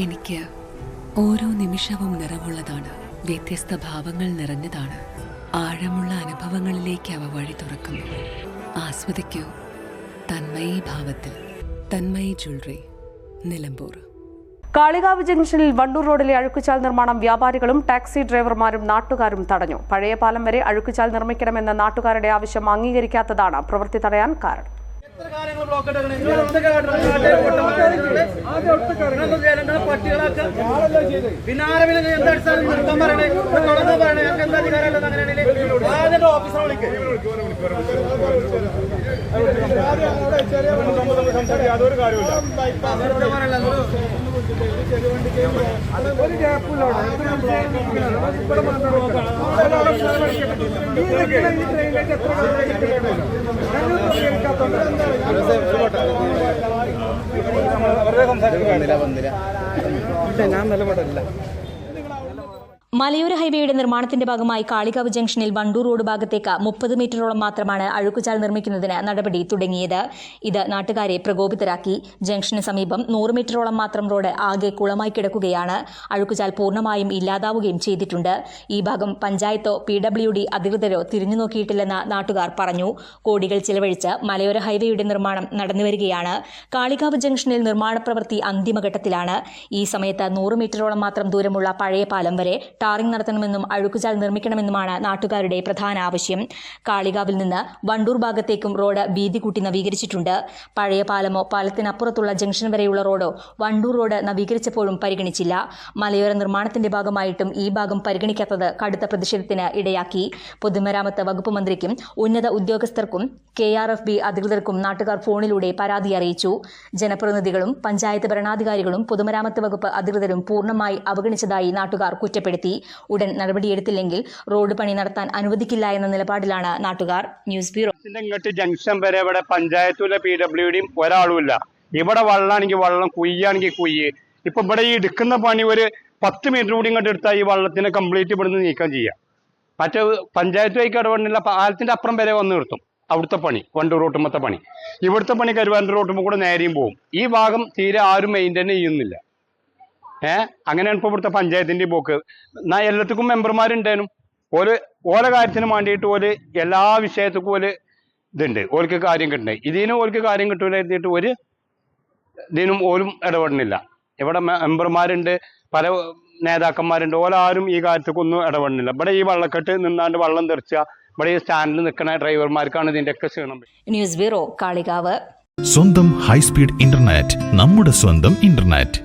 എനിക്ക് ഓരോ നിമിഷവും നിറവുള്ളതാണ്, വ്യത്യസ്ത ഭാവങ്ങൾ നിറഞ്ഞതാണ്. ആഴമുള്ള അനുഭവങ്ങളിലേക്ക് അവ വഴി തുറക്കുന്നു. ആസ്വദിക്കൂ തന്മയി ഭാവത്തിൽ. തന്മയി ജ്വല്ലറി, നിലമ്പൂർ. കാളികാവ് ജംഗ്ഷനിൽ വണ്ടൂർ റോഡിലെ അഴുക്കുചാൽ നിർമ്മാണം വ്യാപാരികളും ടാക്സി ഡ്രൈവർമാരും നാട്ടുകാരും തടഞ്ഞു. പഴയ പാലം വരെ അഴുക്കുചാൽ നിർമ്മിക്കണമെന്ന നാട്ടുകാരുടെ ആവശ്യം അംഗീകരിക്കാത്തതാണ് പ്രവൃത്തി തടയാൻ കാരണം. മലയോര ഹൈവേയുടെ നിർമ്മാണത്തിന്റെ ഭാഗമായി കാളികാവ് ജംഗ്ഷനിൽ വണ്ടൂർ റോഡ് ഭാഗത്തേക്ക് 30 മീറ്ററോളം മാത്രമാണ് അഴുക്കുചാൽ നിർമ്മിക്കുന്നതിന് നടപടി തുടങ്ങിയത്. ഇത് നാട്ടുകാരെ പ്രകോപിതരാക്കി. ജംഗ്ഷന് സമീപം 100 മീറ്ററോളം മാത്രം റോഡ് ആകെ കുളമായി കിടക്കുകയാണ്. അഴുക്കുചാൽ പൂർണ്ണമായും ഇല്ലാതാവുകയും ചെയ്തിട്ടുണ്ട്. ഈ ഭാഗം പഞ്ചായത്തോ PWD അധികൃതരോ തിരിഞ്ഞു നോക്കിയിട്ടില്ലെന്ന് നാട്ടുകാർ പറഞ്ഞു. കോടികൾ ചിലവഴിച്ച് മലയോര ഹൈവേയുടെ നിർമ്മാണം നടന്നുവരികയാണ്. കാളികാവ് ജംഗ്ഷനിൽ നിർമ്മാണ പ്രവൃത്തി അന്തിമഘട്ടത്തിലാണ്. ഈ സമയത്ത് 100 മീറ്ററോളം മാത്രം ദൂരമുള്ള പഴയ പാലം വരെ ടാറിംഗ് നടത്തണമെന്നും അഴുക്കുചാൽ നിർമ്മിക്കണമെന്നുമാണ് നാട്ടുകാരുടെ പ്രധാന ആവശ്യം. കാളികാവിൽ നിന്ന് വണ്ടൂർ ഭാഗത്തേക്കും റോഡ് വീതി കൂട്ടി നവീകരിച്ചിട്ടുണ്ട്. പഴയ പാലമോ പാലത്തിനപ്പുറത്തുള്ള ജംഗ്ഷൻ വരെയുള്ള റോഡോ വണ്ടൂർ റോഡ് നവീകരിച്ചപ്പോഴും പരിഗണിച്ചില്ല. മലയോര നിർമ്മാണത്തിന്റെ ഭാഗമായിട്ടും ഈ ഭാഗം പരിഗണിക്കാത്തത് കടുത്ത പ്രതിഷേധത്തിന് ഇടയാക്കി. പൊതുമരാമത്ത് വകുപ്പ് മന്ത്രിക്കും ഉന്നത ഉദ്യോഗസ്ഥർക്കും KRFB അധികൃതർക്കും നാട്ടുകാർ ഫോണിലൂടെ പരാതി അറിയിച്ചു. ജനപ്രതിനിധികളും പഞ്ചായത്ത് ഭരണാധികാരികളും പൊതുമരാമത്ത് വകുപ്പ് അധികൃതരും പൂർണ്ണമായി അവഗണിച്ചതായി നാട്ടുകാർ കുറ്റപ്പെടുത്തി. ഉടൻ നടപടിയെടുത്തില്ലെങ്കിൽ റോഡ് പണി നടത്താൻ അനുവദിക്കില്ല എന്ന നിലപാടിലാണ് നാട്ടുകാർ. News bureau. ഇങ്ങോട്ട് ജംഗ്ഷൻ വരെ ഇവിടെ പഞ്ചായത്തുള്ള PWDയും ഒരാളുമില്ല. ഇവിടെ വെള്ളമാണെങ്കിൽ വെള്ളം, കുയ്യാണെങ്കിൽ കുയ്യ്. ഇപ്പൊ ഇവിടെ ഈ എടുക്കുന്ന പണി ഒരു 10 മീറ്റർ കൂടി ഇങ്ങോട്ട് എടുത്താൽ ഈ വെള്ളത്തിനെ കംപ്ലീറ്റ് ഇവിടുന്ന് നീക്കം ചെയ്യാം. മറ്റേ പഞ്ചായത്തുമായിട്ട് ഇടപെടുന്നില്ല. പാലത്തിന്റെ അപ്പുറം വരെ വന്ന് നിർത്തും അവിടുത്തെ പണി, വണ്ടൂർ റോട്ടുമ്പത്തെ പണി. ഇവിടുത്തെ പണി കരുവാരൂർ റോട്ടുമ്പോൾ കൂടെ നേരെയും പോകും. ഈ ഭാഗം തീരെ ആരും മെയിൻറ്റെയിൻ ചെയ്യുന്നില്ല. അങ്ങനെയാണ് ഇപ്പോൾ ഇവിടുത്തെ പഞ്ചായത്തിന്റെ പോക്ക്. എല്ലാത്തിനും മെമ്പർമാരുണ്ടേനും ഓരോ കാര്യത്തിനും വേണ്ടിയിട്ട് എല്ലാ വിഷയത്തിനും ഇതുണ്ട്. ഓർക്ക് കാര്യം കിട്ടണേ, ഇതിനും ഓർക്ക് കാര്യം കിട്ടൂല എഴുതിയിട്ട് ഇതിനും ഓരും ഇടപെടുന്നില്ല. ഇവിടെ മെമ്പർമാരുണ്ട്, പല നേതാക്കന്മാരുണ്ട്, ആരും ഈ കാര്യത്തിക്കൊന്നും ഇടപെടുന്നില്ല. ഇവിടെ ഈ വെള്ളക്കെട്ട് നിന്നാണ്ട് വെള്ളം തെറിച്ച ഇവിടെ ഈ സ്റ്റാൻഡിൽ നിൽക്കുന്ന ഡ്രൈവർമാർക്കാണ് ഇതിന്റെയൊക്കെ ക്ഷീണം. News bureau, Kalikavu. സ്വന്തം ഹൈസ്പീഡ് ഇന്റർനെറ്റ്, നമ്മുടെ സ്വന്തം ഇന്റർനെറ്റ്.